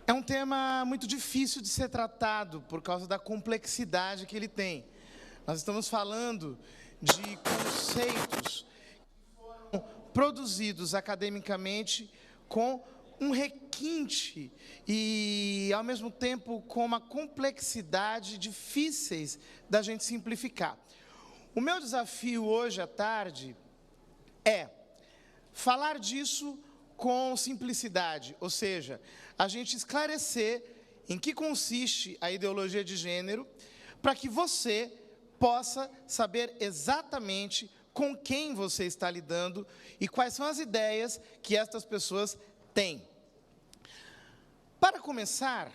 É um tema muito difícil de ser tratado, por causa da complexidade que ele tem. Nós estamos falando de conceitos produzidos academicamente com um requinte e, ao mesmo tempo, com uma complexidade difíceis da gente simplificar. O meu desafio hoje à tarde é falar disso com simplicidade, ou seja, a gente esclarecer em que consiste a ideologia de gênero, para que você possa saber exatamente com quem você está lidando e quais são as ideias que estas pessoas têm. Para começar,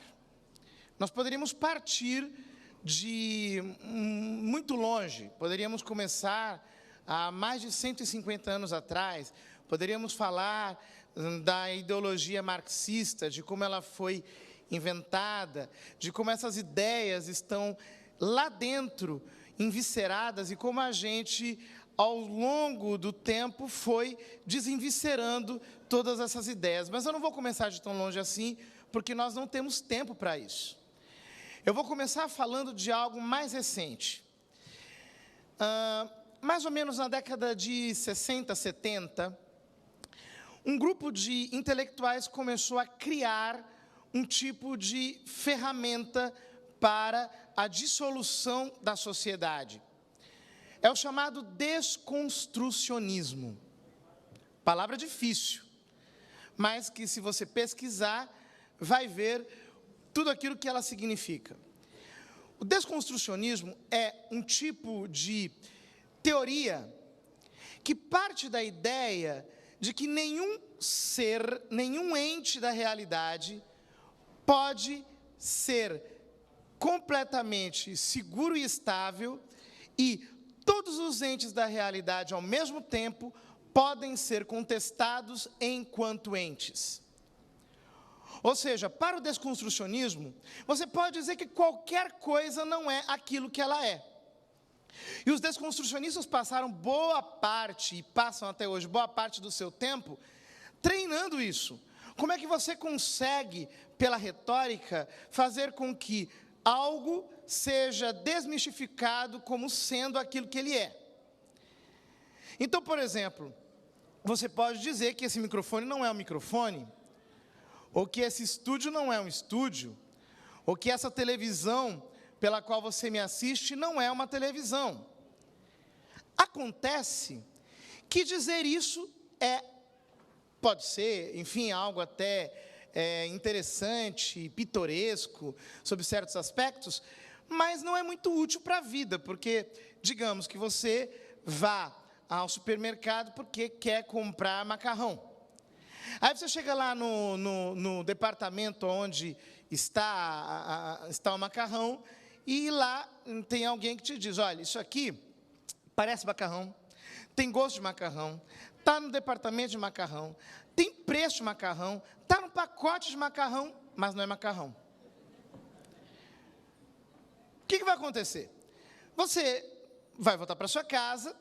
nós poderíamos partir de muito longe, poderíamos começar há mais de 150 anos atrás, poderíamos falar da ideologia marxista, de como ela foi inventada, de como essas ideias estão lá dentro, envisceradas, e como a gente, ao longo do tempo, foi desenviscerando todas essas ideias. Mas eu não vou começar de tão longe assim, porque nós não temos tempo para isso. Eu vou começar falando de algo mais recente. Mais ou menos na década de 60, 70, um grupo de intelectuais começou a criar um tipo de ferramenta para a dissolução da sociedade. É o chamado desconstrucionismo. Palavra difícil, mas que, se você pesquisar, vai ver tudo aquilo que ela significa. O desconstrucionismo é um tipo de teoria que parte da ideia de que nenhum ser, nenhum ente da realidade pode ser completamente seguro e estável, e todos os entes da realidade, ao mesmo tempo, podem ser contestados enquanto entes. Ou seja, para o desconstrucionismo, você pode dizer que qualquer coisa não é aquilo que ela é. E os desconstrucionistas passaram boa parte, e passam até hoje, boa parte do seu tempo, treinando isso. Como é que você consegue, pela retórica, fazer com que algo seja desmistificado como sendo aquilo que ele é? Então, por exemplo, você pode dizer que esse microfone não é um microfone, ou que esse estúdio não é um estúdio, ou que essa televisão pela qual você me assiste não é uma televisão. Acontece que dizer isso pode ser, enfim, algo até interessante, pitoresco, sob certos aspectos, mas não é muito útil para a vida, porque, digamos que você vá ao supermercado porque quer comprar macarrão. Aí você chega lá no departamento onde está o macarrão, e lá tem alguém que te diz: olha, isso aqui parece macarrão, tem gosto de macarrão, está no departamento de macarrão, tem preço de macarrão, está no pacote de macarrão, mas não é macarrão. O que vai acontecer? Você vai voltar para sua casa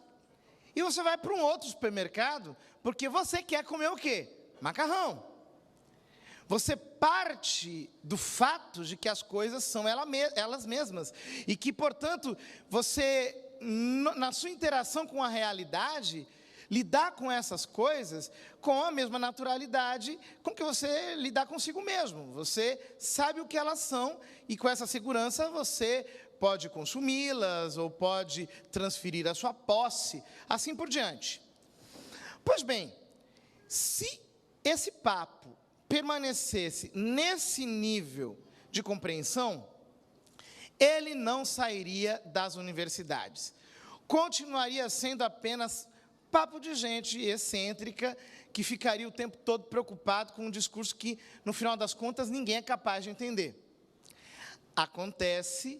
e você vai para um outro supermercado, porque você quer comer o quê? Macarrão. Você parte do fato de que as coisas são elas mesmas, e que, portanto, você, na sua interação com a realidade, lidar com essas coisas com a mesma naturalidade com que você lidar consigo mesmo. Você sabe o que elas são, e com essa segurança você pode consumi-las, ou pode transferir a sua posse, assim por diante. Pois bem, se esse papo permanecesse nesse nível de compreensão, ele não sairia das universidades. Continuaria sendo apenas papo de gente excêntrica, que ficaria o tempo todo preocupado com um discurso que, no final das contas, ninguém é capaz de entender. Acontece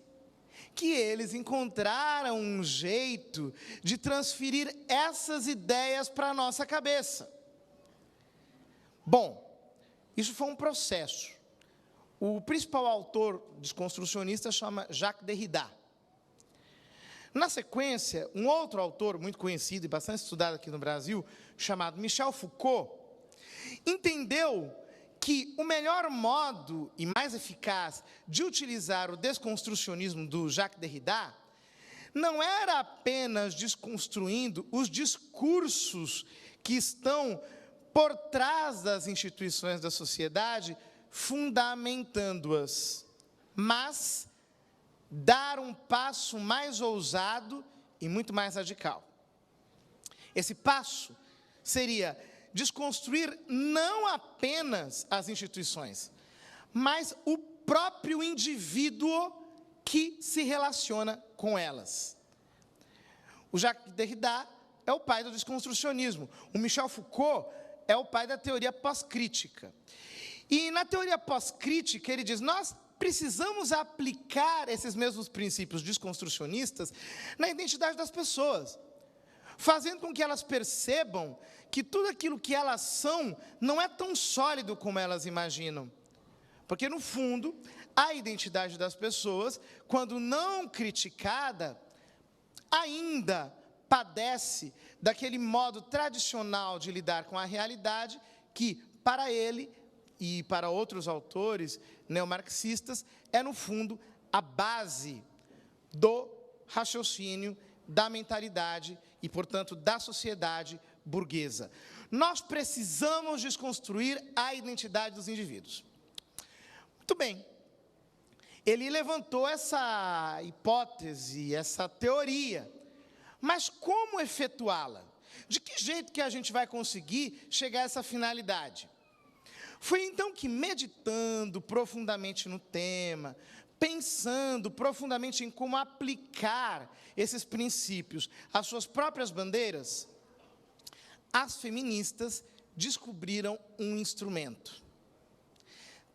que eles encontraram um jeito de transferir essas ideias para a nossa cabeça. Bom, isso foi um processo. O principal autor desconstrucionista chama Jacques Derrida. Na sequência, um outro autor muito conhecido e bastante estudado aqui no Brasil, chamado Michel Foucault, entendeu que o melhor modo e mais eficaz de utilizar o desconstrucionismo do Jacques Derrida não era apenas desconstruindo os discursos que estão por trás das instituições da sociedade, fundamentando-as, mas dar um passo mais ousado e muito mais radical. Esse passo seria desconstruir não apenas as instituições, mas o próprio indivíduo que se relaciona com elas. O Jacques Derrida é o pai do desconstrucionismo. O Michel Foucault é o pai da teoria pós-crítica. E na teoria pós-crítica ele diz, nós precisamos aplicar esses mesmos princípios desconstrucionistas na identidade das pessoas, fazendo com que elas percebam que tudo aquilo que elas são não é tão sólido como elas imaginam. Porque, no fundo, a identidade das pessoas, quando não criticada, ainda padece daquele modo tradicional de lidar com a realidade que, para ele e para outros autores neomarxistas, é, no fundo, a base do raciocínio, da mentalidade e, portanto, da sociedade burguesa. Nós precisamos desconstruir a identidade dos indivíduos. Muito bem. Ele levantou essa hipótese, essa teoria. Mas como efetuá-la? De que jeito que a gente vai conseguir chegar a essa finalidade? Foi então que, meditando profundamente no tema, pensando profundamente em como aplicar esses princípios às suas próprias bandeiras, as feministas descobriram um instrumento.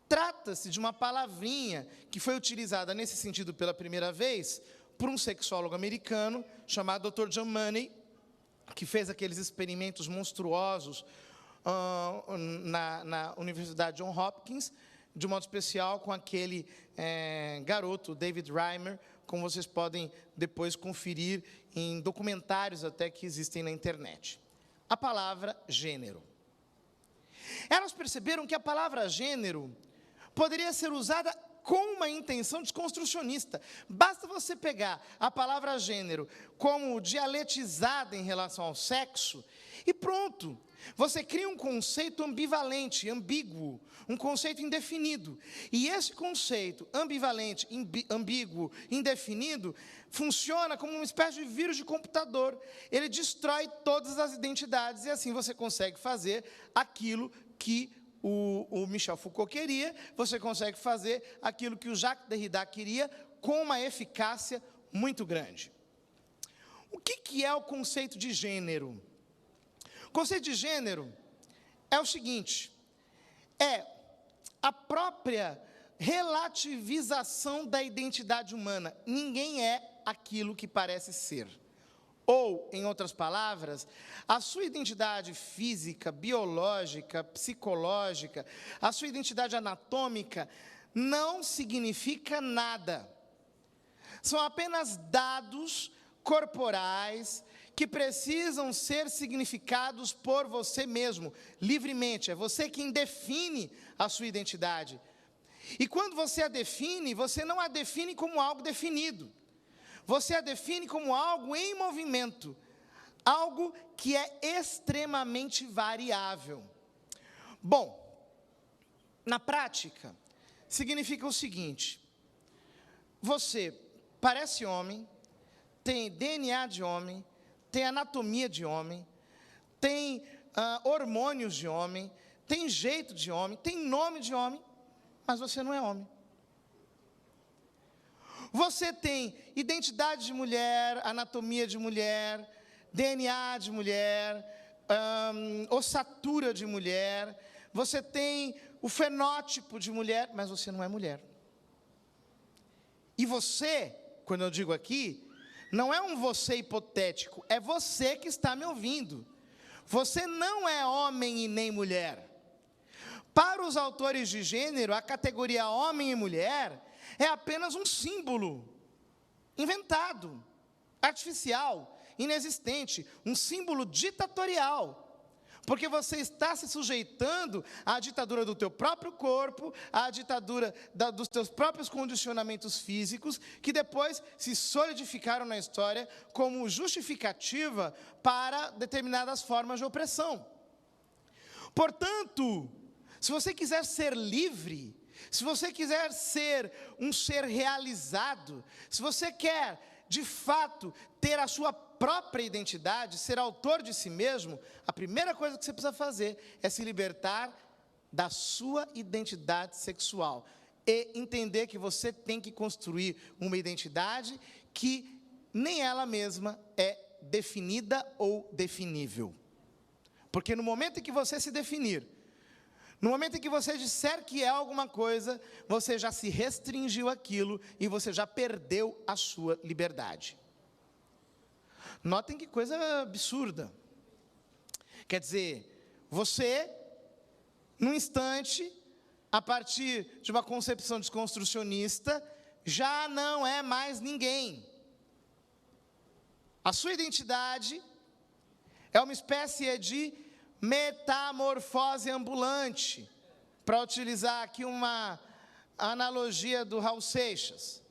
Trata-se de uma palavrinha que foi utilizada nesse sentido pela primeira vez por um sexólogo americano chamado Dr. John Money, que fez aqueles experimentos monstruosos na Universidade Johns Hopkins, de modo especial com aquele garoto, David Reimer, como vocês podem depois conferir em documentários até que existem na internet. A palavra gênero. Elas perceberam que a palavra gênero poderia ser usada com uma intenção desconstrucionista. Basta você pegar a palavra gênero como dialetizada em relação ao sexo e pronto. Você cria um conceito ambivalente, ambíguo, um conceito indefinido. E esse conceito ambivalente, ambíguo, indefinido, funciona como uma espécie de vírus de computador. Ele destrói todas as identidades e assim você consegue fazer aquilo que o Michel Foucault queria, você consegue fazer aquilo que o Jacques Derrida queria com uma eficácia muito grande. O que é o conceito de gênero? O conceito de gênero é o seguinte, é a própria relativização da identidade humana. Ninguém é aquilo que parece ser. Ou, em outras palavras, a sua identidade física, biológica, psicológica, a sua identidade anatômica não significa nada. São apenas dados corporais que precisam ser significados por você mesmo, livremente. É você quem define a sua identidade. E quando você a define, você não a define como algo definido. Você a define como algo em movimento, algo que é extremamente variável. Bom, na prática, significa o seguinte, você parece homem, tem DNA de homem, tem anatomia de homem, tem hormônios de homem, tem jeito de homem, tem nome de homem, mas você não é homem. Você tem identidade de mulher, anatomia de mulher, DNA de mulher, ossatura de mulher, você tem o fenótipo de mulher, mas você não é mulher. E você, quando eu digo aqui, não é um você hipotético, é você que está me ouvindo. Você não é homem e nem mulher. Para os autores de gênero, a categoria homem e mulher é apenas um símbolo inventado, artificial, inexistente, um símbolo ditatorial. Porque você está se sujeitando à ditadura do teu próprio corpo, à ditadura dos teus próprios condicionamentos físicos, que depois se solidificaram na história como justificativa para determinadas formas de opressão. Portanto, se você quiser ser livre, se você quiser ser um ser realizado, se você quer, de fato, ter a sua própria identidade, ser autor de si mesmo, a primeira coisa que você precisa fazer é se libertar da sua identidade sexual e entender que você tem que construir uma identidade que nem ela mesma é definida ou definível. Porque no momento em que você se definir, no momento em que você disser que é alguma coisa, você já se restringiu àquilo e você já perdeu a sua liberdade. Notem que coisa absurda. Quer dizer, você, num instante, a partir de uma concepção desconstrucionista, já não é mais ninguém. A sua identidade é uma espécie de metamorfose ambulante, para utilizar aqui uma analogia do Raul Seixas.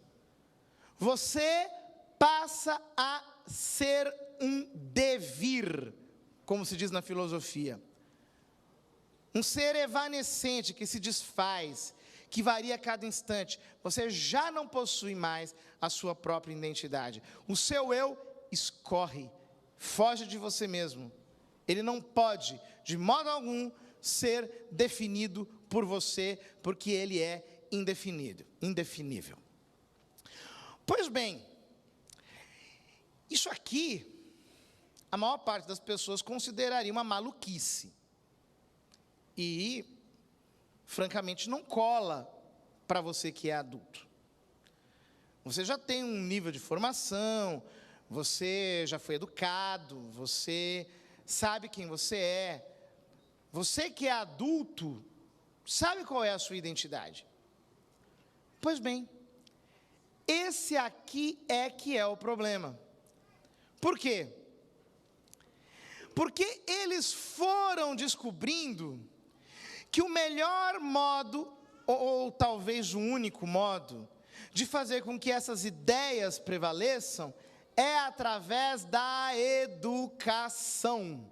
Você passa a ser um devir, como se diz na filosofia. Um ser evanescente que se desfaz, que varia a cada instante. Você já não possui mais a sua própria identidade. O seu eu escorre, foge de você mesmo. Ele não pode, de modo algum, ser definido por você, porque ele é indefinível. Pois bem, isso aqui, a maior parte das pessoas consideraria uma maluquice. E, francamente, não cola para você que é adulto. Você já tem um nível de formação, você já foi educado, você sabe quem você é. Você que é adulto, sabe qual é a sua identidade. Pois bem, esse aqui é que é o problema. Por quê? Porque eles foram descobrindo que o melhor modo, ou talvez o único modo, de fazer com que essas ideias prevaleçam é através da educação.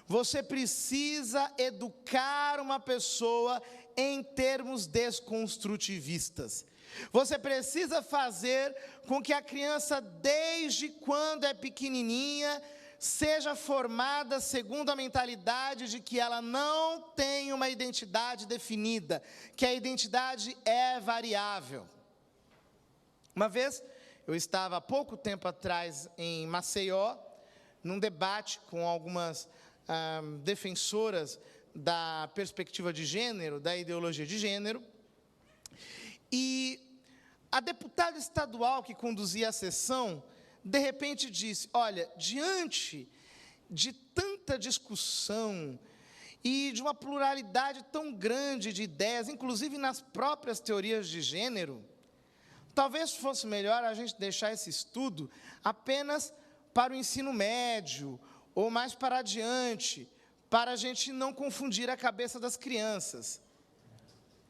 Você precisa educar uma pessoa em termos desconstrutivistas. Você precisa fazer com que a criança, desde quando é pequenininha, seja formada segundo a mentalidade de que ela não tem uma identidade definida, que a identidade é variável. Uma vez, eu estava há pouco tempo atrás em Maceió, num debate com algumas defensoras da perspectiva de gênero, da ideologia de gênero, e a deputada estadual que conduzia a sessão, de repente disse, olha, diante de tanta discussão e de uma pluralidade tão grande de ideias, inclusive nas próprias teorias de gênero, talvez fosse melhor a gente deixar esse estudo apenas para o ensino médio, ou mais para adiante, para a gente não confundir a cabeça das crianças.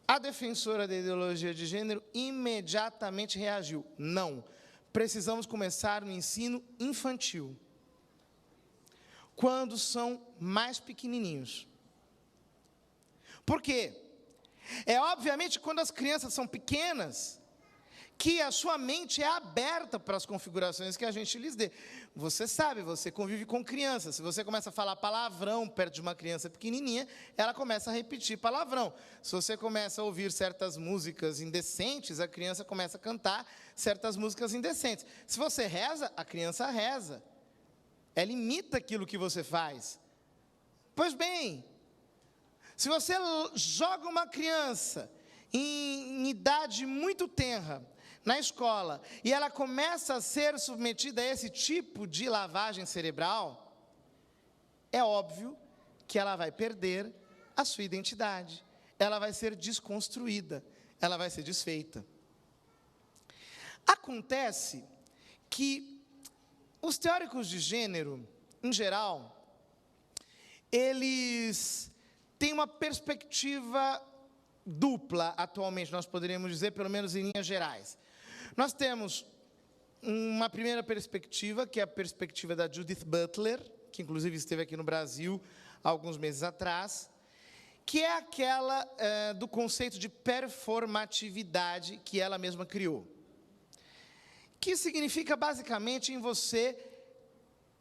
A defensora da ideologia de gênero imediatamente reagiu. Não, precisamos começar no ensino infantil, quando são mais pequenininhos. Por quê? É obviamente quando as crianças são pequenas, que a sua mente é aberta para as configurações que a gente lhes dê. Você sabe, você convive com crianças. Se você começa a falar palavrão perto de uma criança pequenininha, ela começa a repetir palavrão. Se você começa a ouvir certas músicas indecentes, a criança começa a cantar certas músicas indecentes. Se você reza, a criança reza. Ela imita aquilo que você faz. Pois bem, se você joga uma criança em idade muito tenra na escola, e ela começa a ser submetida a esse tipo de lavagem cerebral, é óbvio que ela vai perder a sua identidade, ela vai ser desconstruída, ela vai ser desfeita. Acontece que os teóricos de gênero, em geral, eles têm uma perspectiva dupla atualmente, nós poderíamos dizer, pelo menos em linhas gerais. Nós temos uma primeira perspectiva, que é a perspectiva da Judith Butler, que inclusive esteve aqui no Brasil há alguns meses atrás, que é aquela do conceito de performatividade que ela mesma criou, que significa basicamente em você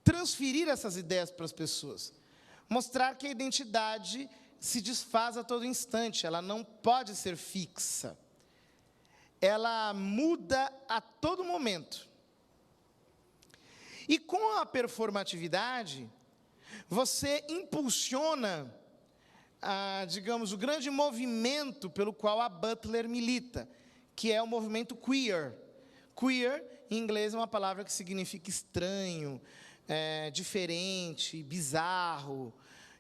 transferir essas ideias para as pessoas, mostrar que a identidade se desfaz a todo instante, ela não pode ser fixa, ela muda a todo momento. E com a performatividade, você impulsiona, digamos, o grande movimento pelo qual a Butler milita, que é o movimento queer. Queer, em inglês, é uma palavra que significa estranho, diferente, bizarro,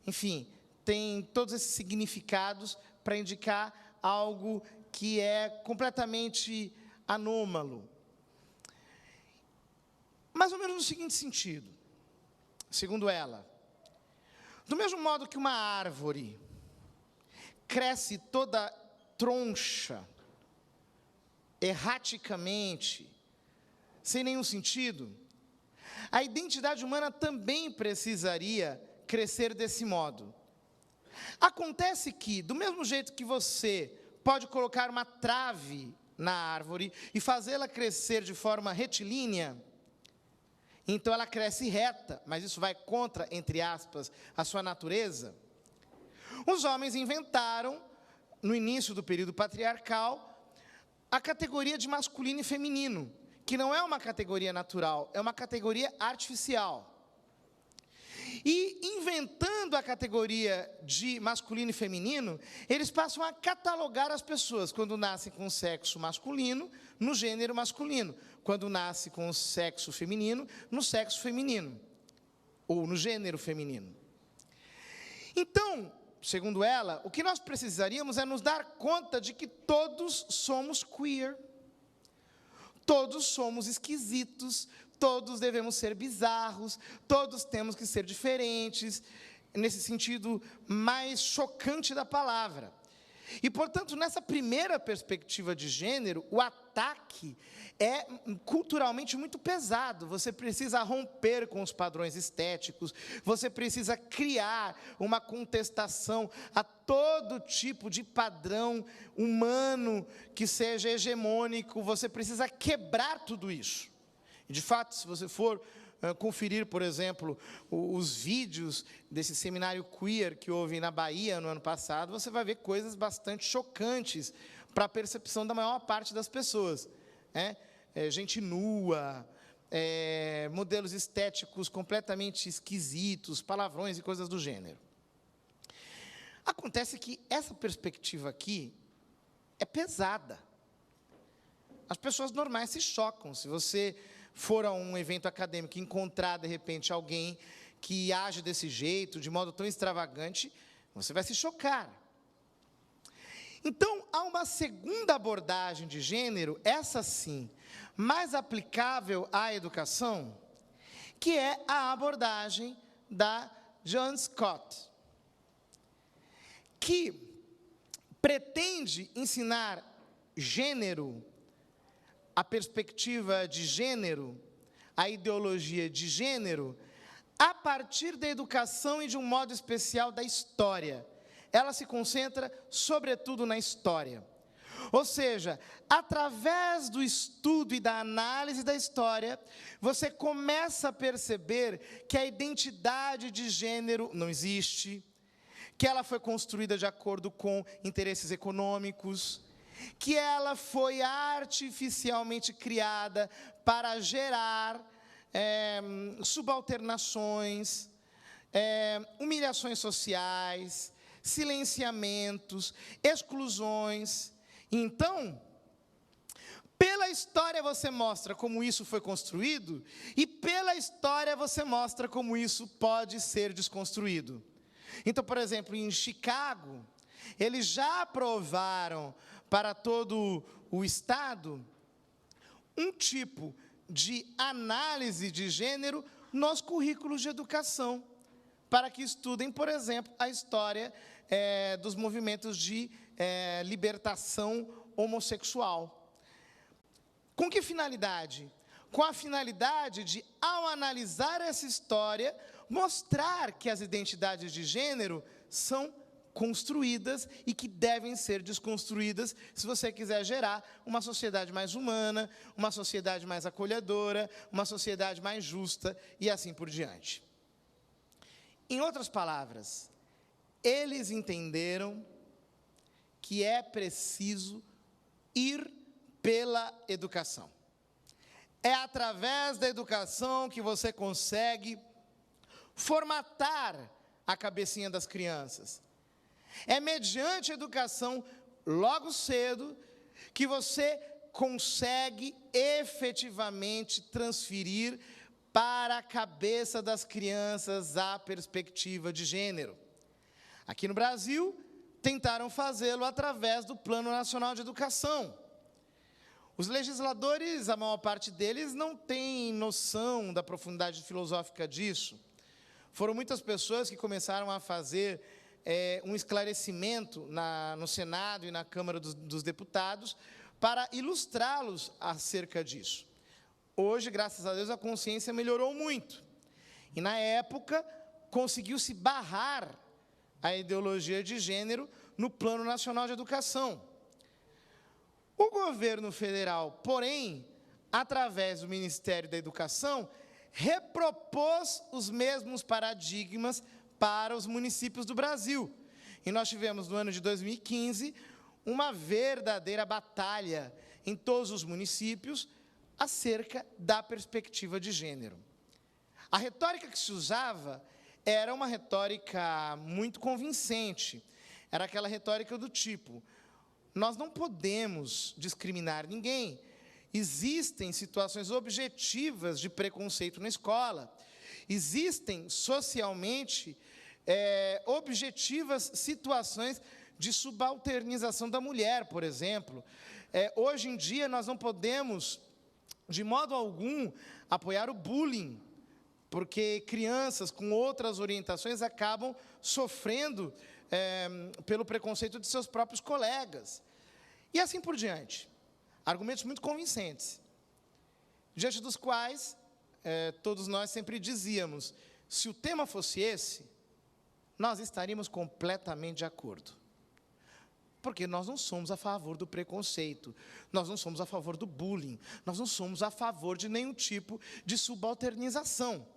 enfim, tem todos esses significados para indicar algo que é completamente anômalo. Mais ou menos no seguinte sentido, segundo ela, do mesmo modo que uma árvore cresce toda troncha, erraticamente, sem nenhum sentido, a identidade humana também precisaria crescer desse modo. Acontece que, do mesmo jeito que você pode colocar uma trave na árvore e fazê-la crescer de forma retilínea, então ela cresce reta, mas isso vai contra, entre aspas, a sua natureza. Os homens inventaram, no início do período patriarcal, a categoria de masculino e feminino, que não é uma categoria natural, é uma categoria artificial. E, inventando a categoria de masculino e feminino, eles passam a catalogar as pessoas, quando nascem com o sexo masculino, no gênero masculino, quando nasce com o sexo feminino, no sexo feminino, ou no gênero feminino. Então, segundo ela, o que nós precisaríamos é nos dar conta de que todos somos queer, todos somos esquisitos, todos devemos ser bizarros, todos temos que ser diferentes, nesse sentido mais chocante da palavra. E, portanto, nessa primeira perspectiva de gênero, o ataque é culturalmente muito pesado. Você precisa romper com os padrões estéticos, você precisa criar uma contestação a todo tipo de padrão humano que seja hegemônico, você precisa quebrar tudo isso. E, de fato, se você for conferir, por exemplo, os vídeos desse seminário queer que houve na Bahia no ano passado, você vai ver coisas bastante chocantes para a percepção da maior parte das pessoas. Gente nua, modelos estéticos completamente esquisitos, palavrões e coisas do gênero. Acontece que essa perspectiva aqui é pesada. As pessoas normais se chocam. Se você for a um evento acadêmico e encontrar, de repente, alguém que age desse jeito, de modo tão extravagante, você vai se chocar. Então, há uma segunda abordagem de gênero, essa sim, mais aplicável à educação, que é a abordagem da Joan Scott, que pretende ensinar gênero, a perspectiva de gênero, a ideologia de gênero, a partir da educação e, de um modo especial, da história. Ela se concentra, sobretudo, na história. Ou seja, através do estudo e da análise da história, você começa a perceber que a identidade de gênero não existe, que ela foi construída de acordo com interesses econômicos, que ela foi artificialmente criada para gerar subalternações, humilhações sociais, silenciamentos, exclusões. Então, pela história você mostra como isso foi construído, e pela história você mostra como isso pode ser desconstruído. Então, por exemplo, em Chicago, eles já aprovaram para todo o Estado um tipo de análise de gênero nos currículos de educação, para que estudem, por exemplo, a história dos movimentos de libertação homossexual. Com que finalidade? Com a finalidade de, ao analisar essa história, mostrar que as identidades de gênero são construídas e que devem ser desconstruídas se você quiser gerar uma sociedade mais humana, uma sociedade mais acolhedora, uma sociedade mais justa e assim por diante. Em outras palavras, eles entenderam que é preciso ir pela educação. É através da educação que você consegue formatar a cabecinha das crianças. É mediante a educação, logo cedo, que você consegue efetivamente transferir para a cabeça das crianças a perspectiva de gênero. Aqui no Brasil, tentaram fazê-lo através do Plano Nacional de Educação. Os legisladores, a maior parte deles, não tem noção da profundidade filosófica disso. Foram muitas pessoas que começaram a fazer um esclarecimento no Senado e na Câmara dos Deputados para ilustrá-los acerca disso. Hoje, graças a Deus, a consciência melhorou muito. E, na época, conseguiu-se barrar a ideologia de gênero no Plano Nacional de Educação. O governo federal, porém, através do Ministério da Educação, repropôs os mesmos paradigmas para os municípios do Brasil. E nós tivemos, no ano de 2015, uma verdadeira batalha em todos os municípios acerca da perspectiva de gênero. A retórica que se usava era uma retórica muito convincente. Era aquela retórica do tipo: nós não podemos discriminar ninguém. Existem situações objetivas de preconceito na escola. Existem, socialmente, objetivas situações de subalternização da mulher, por exemplo. Hoje em dia, nós não podemos, de modo algum, apoiar o bullying, porque crianças com outras orientações acabam sofrendo pelo preconceito de seus próprios colegas. E assim por diante. Argumentos muito convincentes, diante dos quais todos nós sempre dizíamos: se o tema fosse esse, nós estaríamos completamente de acordo. Porque nós não somos a favor do preconceito, nós não somos a favor do bullying, nós não somos a favor de nenhum tipo de subalternização.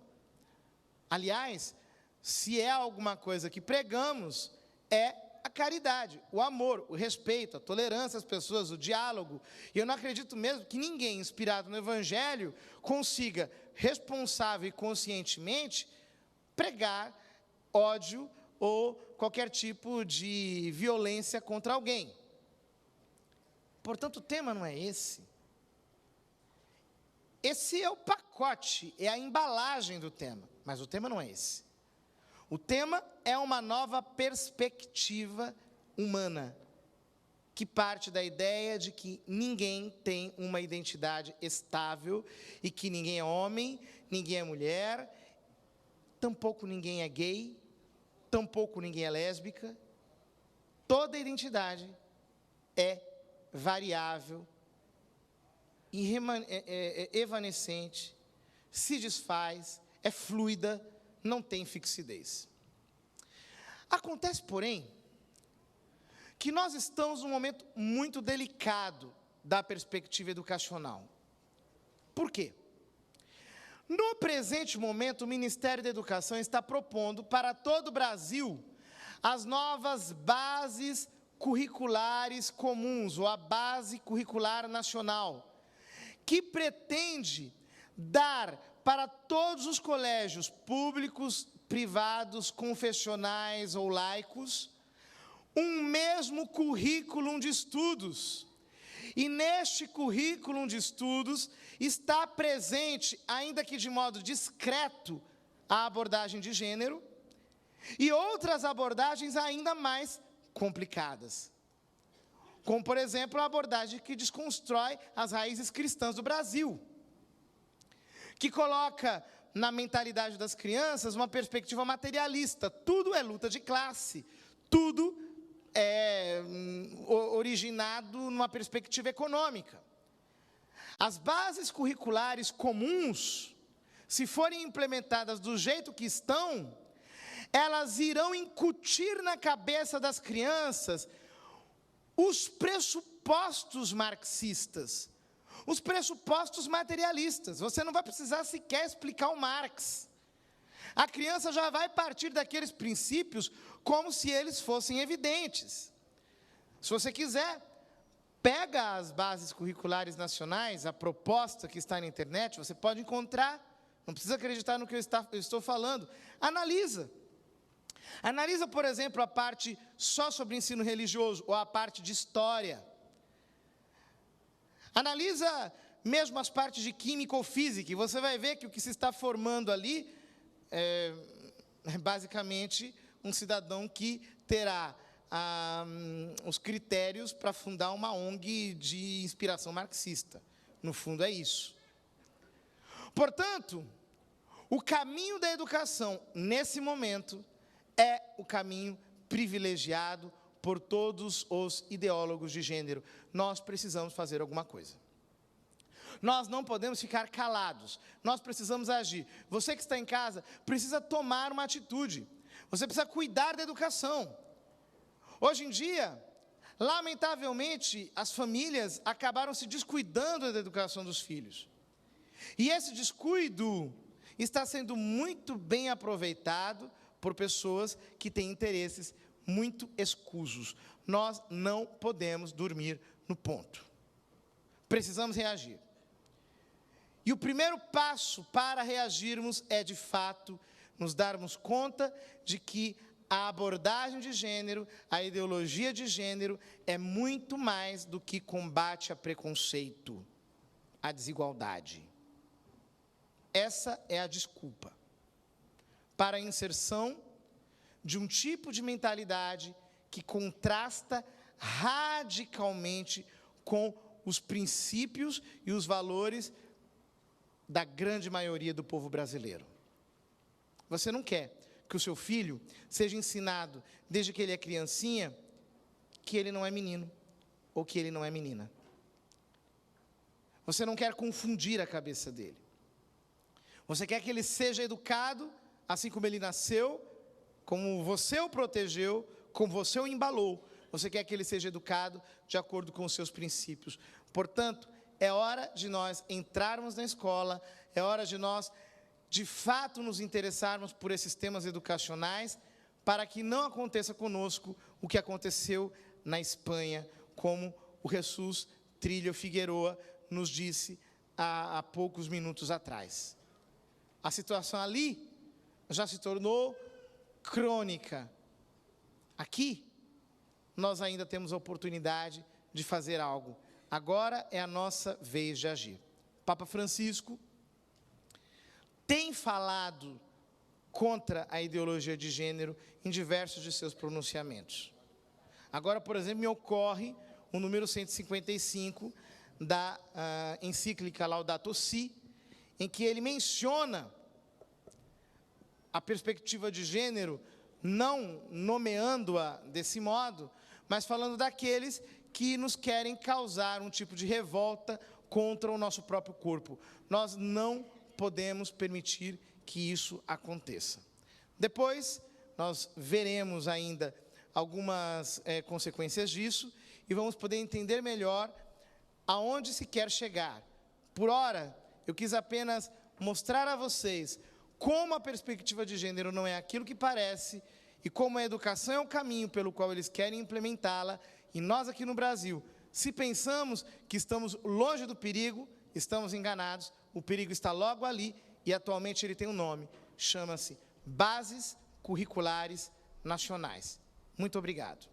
Aliás, se é alguma coisa que pregamos, é a caridade, o amor, o respeito, a tolerância às pessoas, o diálogo. E eu não acredito mesmo que ninguém inspirado no Evangelho consiga, responsável e conscientemente, pregar ódio ou qualquer tipo de violência contra alguém. Portanto, o tema não é esse. Esse é o pacote, é a embalagem do tema, mas o tema não é esse. O tema é uma nova perspectiva humana, que parte da ideia de que ninguém tem uma identidade estável e que ninguém é homem, ninguém é mulher, tampouco ninguém é gay, tampouco ninguém é lésbica. Toda identidade é variável, evanescente, se desfaz, é fluida, não tem fixidez. Acontece, porém, que nós estamos num momento muito delicado da perspectiva educacional. Por quê? No presente momento, o Ministério da Educação está propondo para todo o Brasil as novas bases curriculares comuns, ou a Base Curricular Nacional, que pretende dar para todos os colégios públicos, privados, confessionais ou laicos, um mesmo currículo de estudos. E neste currículo de estudos está presente, ainda que de modo discreto, a abordagem de gênero e outras abordagens ainda mais complicadas. Como, por exemplo, a abordagem que desconstrói as raízes cristãs do Brasil, que coloca na mentalidade das crianças uma perspectiva materialista. Tudo é luta de classe, tudo é originado numa perspectiva econômica. As bases curriculares comuns, se forem implementadas do jeito que estão, elas irão incutir na cabeça das crianças os pressupostos marxistas, os pressupostos materialistas. Você não vai precisar sequer explicar o Marx. A criança já vai partir daqueles princípios como se eles fossem evidentes. Se você quiser, pega as bases curriculares nacionais, a proposta que está na internet, você pode encontrar, não precisa acreditar no que eu estou falando, analisa. Analisa, por exemplo, a parte só sobre ensino religioso, ou a parte de história. Analisa mesmo as partes de química ou física, e você vai ver que o que se está formando ali é basicamente um cidadão que terá os critérios para fundar uma ONG de inspiração marxista. No fundo, é isso. Portanto, o caminho da educação, nesse momento, é o caminho privilegiado por todos os ideólogos de gênero. Nós precisamos fazer alguma coisa. Nós não podemos ficar calados. Nós precisamos agir. Você que está em casa precisa tomar uma atitude. Você precisa cuidar da educação. Hoje em dia, lamentavelmente, as famílias acabaram se descuidando da educação dos filhos. E esse descuido está sendo muito bem aproveitado por pessoas que têm interesses muito escusos. Nós não podemos dormir no ponto. Precisamos reagir. E o primeiro passo para reagirmos é, de fato, nos darmos conta de que a abordagem de gênero, a ideologia de gênero, é muito mais do que combate a preconceito, a desigualdade. Essa é a desculpa para a inserção de um tipo de mentalidade que contrasta radicalmente com os princípios e os valores da grande maioria do povo brasileiro. Você não quer que o seu filho seja ensinado, desde que ele é criancinha, que ele não é menino, ou que ele não é menina. Você não quer confundir a cabeça dele. Você quer que ele seja educado, assim como ele nasceu, como você o protegeu, como você o embalou. Você quer que ele seja educado de acordo com os seus princípios. Portanto, é hora de nós entrarmos na escola, é hora de nós, de fato, nos interessarmos por esses temas educacionais, para que não aconteça conosco o que aconteceu na Espanha, como o Jesus Trillo Figueroa nos disse há poucos minutos atrás. A situação ali já se tornou crônica. Aqui, nós ainda temos a oportunidade de fazer algo. Agora é a nossa vez de agir. Papa Francisco tem falado contra a ideologia de gênero em diversos de seus pronunciamentos. Agora, por exemplo, me ocorre o número 155 da encíclica Laudato Si, em que ele menciona a perspectiva de gênero, não nomeando-a desse modo, mas falando daqueles que nos querem causar um tipo de revolta contra o nosso próprio corpo. Nós não podemos permitir que isso aconteça. Depois, nós veremos ainda algumas consequências disso e vamos poder entender melhor aonde se quer chegar. Por ora, eu quis apenas mostrar a vocês como a perspectiva de gênero não é aquilo que parece e como a educação é o caminho pelo qual eles querem implementá-la. E nós aqui no Brasil, se pensamos que estamos longe do perigo, estamos enganados. O perigo está logo ali e atualmente ele tem um nome, chama-se Bases Curriculares Nacionais. Muito obrigado.